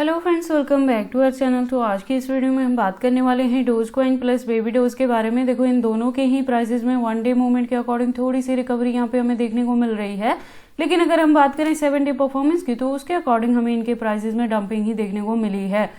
Hello friends, welcome back to our channel. तो आज की इस वीडियो में हम बात करने वाले हैं डोजकॉइन प्लस बेबी डोज के बारे में। देखो, इन दोनों के ही प्राइसेस में वन डे मूवमेंट के अकॉर्डिंग थोड़ी सी रिकवरी यहाँ पे हमें देखने को मिल रही है, लेकिन अगर हम बात करें 7 डे परफॉर्मेंस की तो उसके अकॉर्डिंग हमें इनके प्राइसेस में डंपिंग ही देखने को मिली है।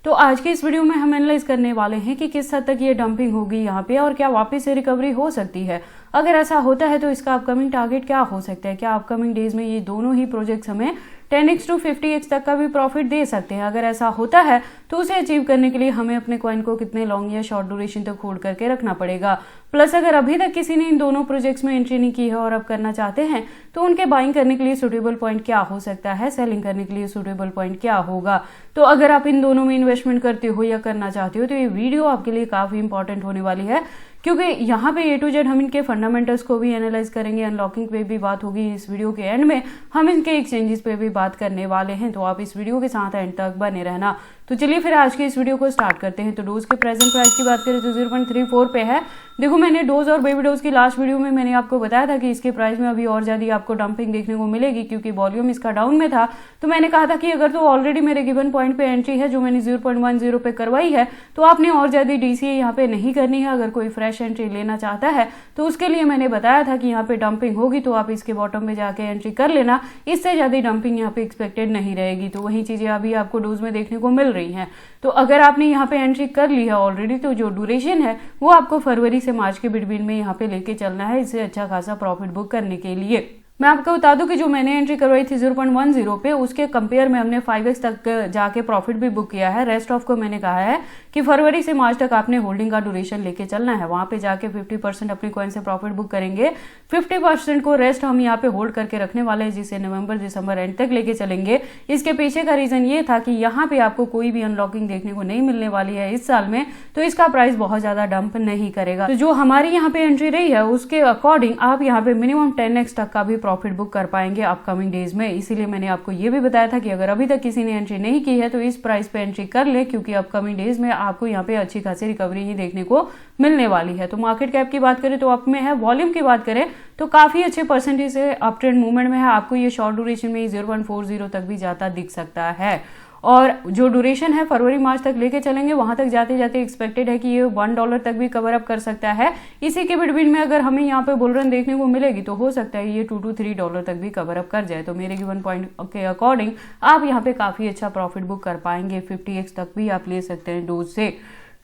तो आज के इस वीडियो में हम एनालाइज करने वाले हैं कि किस हद तक ये डंपिंग होगी यहाँ पे और क्या वापस से रिकवरी हो सकती है। अगर ऐसा होता है तो इसका अपकमिंग टारगेट क्या हो सकता है, क्या अपकमिंग डेज में ये दोनों ही प्रोजेक्ट्स हमें 10x to 50x तक का भी प्रॉफिट दे सकते हैं। अगर ऐसा होता है तो उसे अचीव करने के लिए हमें अपने कॉइन को कितने लॉन्ग या शॉर्ट ड्यूरेशन तक होल्ड करके रखना पड़ेगा। प्लस अगर अभी तक किसी ने इन दोनों प्रोजेक्ट्स में एंट्री नहीं की है और अब करना चाहते हैं तो उनके बाइंग करने के लिए सुटेबल पॉइंट क्या हो सकता है, सेलिंग करने के लिए सुटेबल पॉइंट क्या होगा। तो अगर आप इन दोनों में इन्वेस्टमेंट करते हो या करना चाहते हो तो ये वीडियो आपके लिए काफी इंपॉर्टेंट होने वाली है, क्योंकि यहाँ पे A to Z हम इनके फंडामेंटल्स को भी एनालाइज करेंगे, अनलॉकिंग पे भी बात होगी। इस वीडियो के एंड में हम इनके एक्सचेंजेस पे भी बात करने वाले हैं, तो आप इस वीडियो के साथ एंड तक बने रहना। तो चलिए फिर आज की इस वीडियो को स्टार्ट करते हैं। तो डोज के प्रेजेंट प्राइस की बात करें तो 0.34 पे है। देखो, मैंने डोज और बेबी डोज की लास्ट वीडियो में मैंने आपको बताया था कि इसके प्राइस में अभी और ज्यादा आपको डंपिंग देखने को मिलेगी, क्योंकि वॉल्यूम इसका डाउन में था। तो मैंने कहा था कि अगर तो ऑलरेडी मेरे गिवन पॉइंट पे एंट्री है जो मैंने 0.10 पे करवाई है तो आपने और ज्यादा DCA यहाँ पे नहीं करनी है। अगर कोई फ्रेश एंट्री लेना चाहता है तो उसके लिए मैंने बताया था कि यहाँ पे डंपिंग होगी, तो आप इसके बॉटम में जाके एंट्री कर लेना। इससे ज्यादा डंपिंग यहाँ पे एक्सपेक्टेड नहीं रहेगी। तो वही चीजें अभी आपको डोज में देखने को मिल रही हैं। तो अगर आपने यहाँ पे एंट्री कर ली है ऑलरेडी तो जो ड्यूरेशन है वो आपको फरवरी से मार्च के बिटवीन में यहाँ पे लेके चलना है, इससे अच्छा खासा प्रॉफिट बुक करने के लिए। मैं आपको बता दूं कि जो मैंने एंट्री करवाई थी 0.10 पे, उसके कंपेयर में हमने 5x तक जाके प्रॉफिट भी बुक किया है। रेस्ट ऑफ को मैंने कहा है कि फरवरी से मार्च तक आपने होल्डिंग का ड्यूरेशन लेके चलना है। वहां पे जाके 50% अपने कॉइन से प्रॉफिट बुक करेंगे, 50% को रेस्ट हम यहाँ पे होल्ड करके रखने वाले हैं, जिसे नवंबर दिसंबर एंड तक लेके चलेंगे। इसके पीछे का रीजन ये था कि यहाँ पे आपको कोई भी अनलॉकिंग देखने को नहीं मिलने वाली है इस साल में, तो इसका प्राइस बहुत ज्यादा डंप नहीं करेगा। तो जो हमारी यहाँ पे एंट्री रही है उसके अकॉर्डिंग आप यहाँ पे मिनिमम 10x तक का भी प्रॉफिट बुक कर पाएंगे अपकमिंग डेज में। इसीलिए मैंने आपको ये भी बताया था कि अगर अभी तक किसी ने एंट्री नहीं की है तो इस प्राइस पे एंट्री कर ले, क्योंकि अपकमिंग डेज में आपको यहाँ पे अच्छी खासी रिकवरी ही देखने को मिलने वाली है। तो मार्केट कैप की बात करें तो अप में है, वॉल्यूम की बात करें तो काफी अच्छे परसेंटेज से अप ट्रेंड मूवमेंट में है। आपको ये शॉर्ट ड्यूरेशन में 0.40 तक भी जाता दिख सकता है, और जो ड्यूरेशन है फरवरी मार्च तक लेके चलेंगे, वहां तक जाते जाते एक्सपेक्टेड है कि ये $1 तक भी कवर अप कर सकता है। इसी के बिटवीन में अगर हमें यहाँ पे बुल रन देखने को मिलेगी तो हो सकता है ये $2 to $3 तक भी कवर अप कर जाए। तो मेरे गिवन पॉइंट के अकॉर्डिंग आप यहाँ पे काफी अच्छा प्रॉफिट बुक कर पाएंगे। 50x तक भी आप ले सकते हैं डोज से।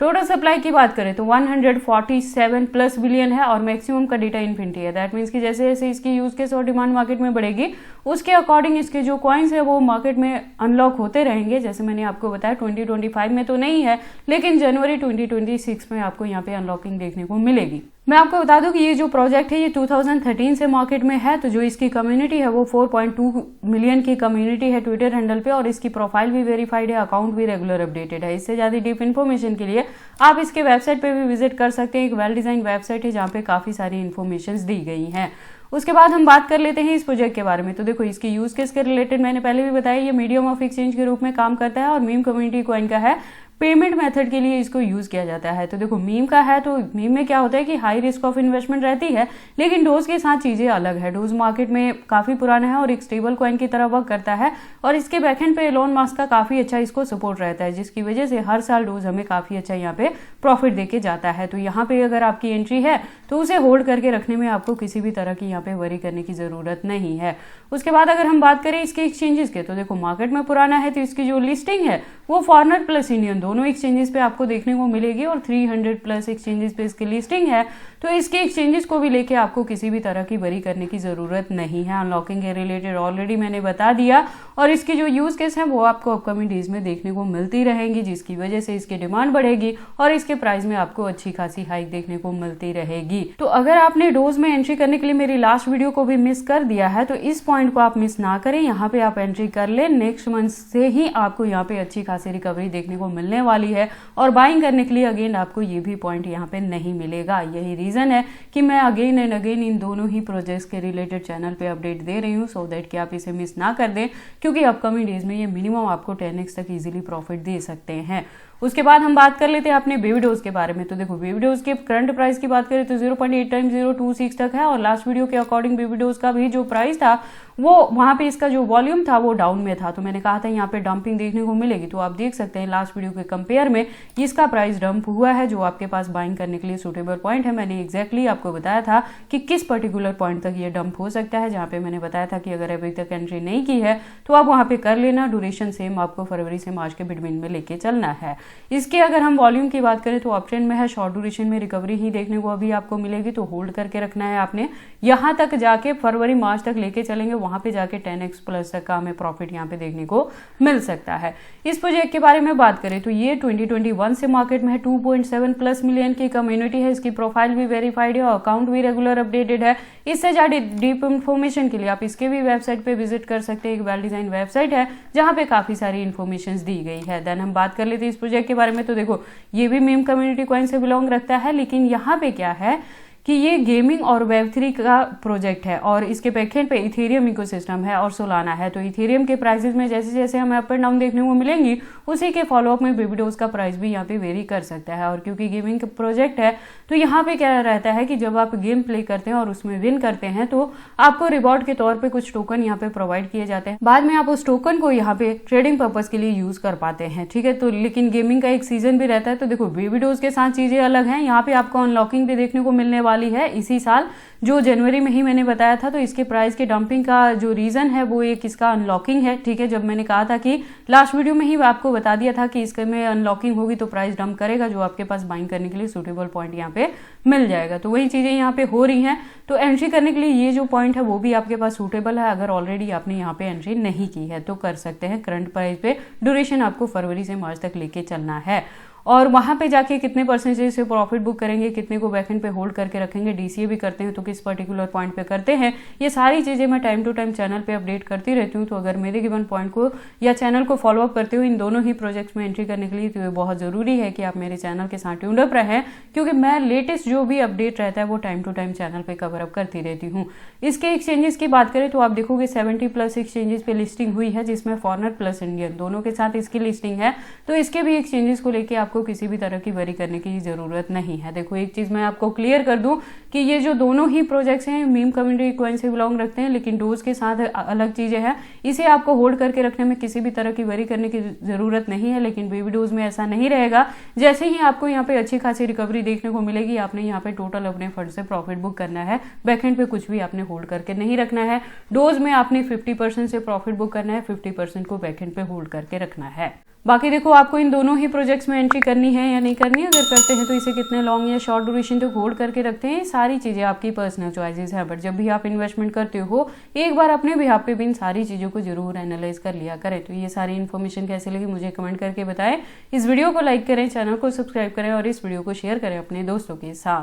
टोटल सप्लाई की बात करें तो 147+ बिलियन है और मैक्सिमम का डेटा इन्फिनिटी है। दैट मीन्स कि जैसे जैसे इसकी यूज केस और डिमांड मार्केट में बढ़ेगी उसके अकॉर्डिंग इसके जो कॉइन्स है वो मार्केट में अनलॉक होते रहेंगे। जैसे मैंने आपको बताया 2025 में तो नहीं है, लेकिन जनवरी 2026 में आपको यहाँ पे अनलॉकिंग देखने को मिलेगी। मैं आपको बता दूं कि ये जो प्रोजेक्ट है ये 2013 से मार्केट में है। तो जो इसकी कम्युनिटी है वो 4.2 मिलियन की कम्युनिटी है ट्विटर हैंडल पे, और इसकी प्रोफाइल भी वेरीफाइड है, अकाउंट भी रेगुलर अपडेटेड है। इससे ज्यादा डीप इन्फॉर्मेशन के लिए आप इसके वेबसाइट पे भी विजिट कर सकते हैं। एक वेल डिजाइन वेबसाइट है जहाँ पे काफी सारी इन्फॉर्मेशन दी गई हैं। उसके बाद हम बात कर लेते हैं इस प्रोजेक्ट के बारे में। तो देखो, इसकी यूज केस के रिलेटेड मैंने पहले भी बताया, ये मीडियम ऑफ एक्सचेंज के रूप में काम करता है और मीम कम्युनिटी कॉइन का है। पेमेंट मेथड के लिए इसको यूज किया जाता है। तो देखो, मीम का है तो मीम में क्या होता है कि हाई रिस्क ऑफ इन्वेस्टमेंट रहती है, लेकिन डोज के साथ चीजें अलग है। डोज मार्केट में काफी पुराना है और एक स्टेबल कॉइन की तरह वर्क करता है, और इसके बैकएंड पे एलोन मस्क का काफी अच्छा इसको सपोर्ट रहता है, जिसकी वजह से हर साल डोज हमें काफी अच्छा यहाँ पे प्रॉफिट देके जाता है। तो यहाँ पे अगर आपकी एंट्री है तो उसे होल्ड करके रखने में आपको किसी भी तरह की यहाँ पे वरी करने की जरूरत नहीं है। उसके बाद अगर हम बात करें इसके एक्सचेंजेस के, तो देखो मार्केट में पुराना है तो इसकी जो लिस्टिंग है वो फॉरेनर प्लस इंडियन दोनों एक्सचेंजेस पे आपको देखने को मिलेगी, और 300+ एक्सचेंजेस पे इसकी लिस्टिंग है। तो इसके एक्सचेंजेस को भी लेके आपको किसी भी तरह की वरी करने की जरूरत नहीं है। अनलॉकिंग के रिलेटेड ऑलरेडी मैंने बता दिया, और इसकी जो यूज केस है वो आपको अपकमिंग डेज में देखने को मिलती रहेंगी, जिसकी वजह से इसकी डिमांड बढ़ेगी और इसके प्राइस में आपको अच्छी खासी हाइक देखने को मिलती रहेगी। तो अगर आपने डोज में एंट्री करने के लिए मेरी लास्ट वीडियो को भी मिस कर दिया है तो इस पॉइंट को आप मिस ना करें, यहाँ पे आप एंट्री कर ले। नेक्स्ट मंथ से ही आपको यहाँ पे अच्छी खासी रिकवरी देखने को मिलने वाली है, और बाइंग करने के लिए अगेन आपको ये भी पॉइंट यहाँ पे नहीं मिलेगा। यही रीजन है कि मैं अगेन एंड अगेन इन दोनों ही प्रोजेक्ट्स के रिलेटेड चैनल पे अपडेट दे रही हूँ, सो दैट कि आप इसे मिस ना कर दें, क्योंकि अपकमिंग डेज में ये मिनिमम आपको 10x तक इजीली प्रॉफिट दे सकते हैं। उसके बाद हम बात कर लेते हैं अपने बेबी डोज के बारे में। तो देखो बेबी डोज के करंट प्राइस की बात करें तो 0.8 टाइम्स 026 तक है, और लास्ट वीडियो के अकॉर्डिंग बेबी डोज का भी जो प्राइस था वो वहां पे इसका जो वॉल्यूम था वो डाउन में था। तो मैंने कहा था यहाँ पे डंपिंग देखने को मिलेगी, तो आप देख सकते हैं लास्ट वीडियो के कंपेयर में इसका प्राइस डंप हुआ है। जो आपके पास बाइंग करने के लिए सुटेबल पॉइंट है, मैंने एग्जैक्टली आपको बताया था कि किस पर्टिकुलर पॉइंट तक ये डंप हो सकता है, जहाँ पे मैंने बताया था कि अगर अभी तक एंट्री नहीं की है तो आप वहां पे कर लेना। ड्यूरेशन सेम आपको फरवरी से मार्च के बिटवीन में लेके चलना है। इसके अगर हम वॉल्यूम की बात करें तो अप ट्रेंड में है, शॉर्ट ड्यूरेशन में रिकवरी ही देखने को अभी आपको मिलेगी, तो होल्ड करके रखना है आपने। यहां तक जाके फरवरी मार्च तक लेके चलेंगे, वहां पे जाके 10x प्लस तक का हमें प्रॉफिट यहाँ पे देखने को मिल सकता है। इस प्रोजेक्ट के बारे में बात करें तो ये 2021 से मार्केट में है, 2.7 प्लस मिलियन की कम्युनिटी है, इसकी प्रोफाइल भी वेरीफाइड है और अकाउंट भी रेगुलर अपडेटेड है। इससे ज्यादा डीप इंफॉर्मेशन के लिए आप इसके भी वेबसाइट पे विजिट कर सकते हैं। एक वेल डिजाइन वेबसाइट है जहां पे काफी सारी इन्फॉर्मेशन दी गई है। देन हम बात कर लेते हैं इस प्रोजेक्ट के बारे में। तो देखो ये भी मीम कम्युनिटी कॉइन से बिलोंग रखता है, लेकिन यहाँ पे क्या है कि ये गेमिंग और वेब3 का प्रोजेक्ट है और इसके बैकएंड पे इथेरियम इकोसिस्टम है और सोलाना है। तो इथेरियम के प्राइसेस में जैसे जैसे हमें अप एंड डाउन देखने को मिलेंगी, उसी के फॉलोअप में बेबी डोज का प्राइस भी यहाँ पे वेरी कर सकता है। और क्योंकि गेमिंग का प्रोजेक्ट है तो यहाँ पे क्या रहता है कि जब आप गेम प्ले करते हैं और उसमें विन करते हैं तो आपको रिवॉर्ड के तौर पर कुछ टोकन यहाँ पे प्रोवाइड किए जाते हैं। बाद में आप उस टोकन को यहाँ पे ट्रेडिंग पर्पज के लिए यूज कर पाते हैं, ठीक है। तो लेकिन गेमिंग का एक सीजन भी रहता है। तो देखो बेबी डोज के साथ चीजें अलग हैं, यहाँ पे आपको अनलॉकिंग भी देखने को मिलने वाली है इसी साल, जो जनवरी में ही मैंने बताया था। तो इसके प्राइस के डंपिंग का जो रीजन है वो एक इसका अनलॉकिंग है, ठीक है। जब मैंने कहा था कि लास्ट वीडियो में ही आपको बता दिया था कि इसके में अनलॉकिंग होगी तो प्राइस डंप करेगा, जो आपके पास बाइंग करने के लिए सुटेबल पॉइंट यहाँ पे मिल जाएगा। तो वही चीजें यहाँ पे हो रही हैं। तो एंट्री करने के लिए ये जो पॉइंट है वो भी आपके पास सुटेबल है। अगर ऑलरेडी आपने यहाँ पे एंट्री नहीं की है तो कर सकते हैं। करंट प्राइस पे ड्यूरेशन आपको फरवरी से मार्च तक लेके चलना है, और वहां पे जाके कितने परसेंटेज से प्रॉफिट बुक करेंगे, कितने को बैकएंड पे होल्ड करके रखेंगे, डीसीए भी करते हैं तो किस पर्टिकुलर पॉइंट पे करते हैं, ये सारी चीजें मैं टाइम टू टाइम चैनल पे अपडेट करती रहती हूँ। तो अगर मेरे गिवन पॉइंट को या चैनल को फॉलोअप करते हो इन दोनों ही प्रोजेक्ट्स में एंट्री करने के लिए, तो ये बहुत जरूरी है कि आप मेरे चैनल के साथ ट्यून्ड अप रहें, क्योंकि मैं लेटेस्ट जो भी अपडेट रहता है वो टाइम टू टाइम चैनल पे कवर अप करती रहती हूँ। इसके एक्सचेंजेस की बात करें तो आप देखोगे 70 प्लस एक्सचेंजेस पे लिस्टिंग हुई है, जिसमें फॉरनर प्लस इंडियन दोनों के साथ इसकी लिस्टिंग है। तो इसके भी एक्सचेंजेस को लेकर आपको किसी भी तरह की वरी करने की जरूरत नहीं है। देखो एक चीज मैं आपको क्लियर कर दूं कि ये जो दोनों ही प्रोजेक्ट्स हैं मीम कम्युनिटी कॉइन से बिलोंग रखते हैं, लेकिन डोज के साथ अलग चीजें हैं। इसे आपको होल्ड करके रखने में किसी भी तरह की वरी करने की जरूरत नहीं है। लेकिन बेबी डोज में ऐसा नहीं रहेगा। जैसे ही आपको यहाँ पे अच्छी खासी रिकवरी देखने को मिलेगी, आपने यहाँ पे टोटल अपने फंड से प्रॉफिट बुक करना है। बैकएंड पे कुछ भी आपने होल्ड करके नहीं रखना है। डोज में आपने 50% से प्रॉफिट बुक करना है, 50% को बैकएंड पे होल्ड करके रखना है। बाकी देखो आपको इन दोनों ही प्रोजेक्ट्स में एंट्री करनी है या नहीं करनी है। अगर करते हैं तो इसे कितने लॉन्ग या शॉर्ट ड्यूरेशन तक होल्ड करके रखते हैं, सारी चीजें आपकी पर्सनल चॉइसेस है। बट जब भी आप इन्वेस्टमेंट करते हो एक बार अपने बिहाफ पे भी इन सारी चीजों को जरूर एनालाइज कर लिया करें। तो ये सारी इन्फॉर्मेशन कैसे लगी मुझे कमेंट करके बताएं। इस वीडियो को लाइक करें, चैनल को सब्सक्राइब करें और इस वीडियो को शेयर करें अपने दोस्तों के साथ।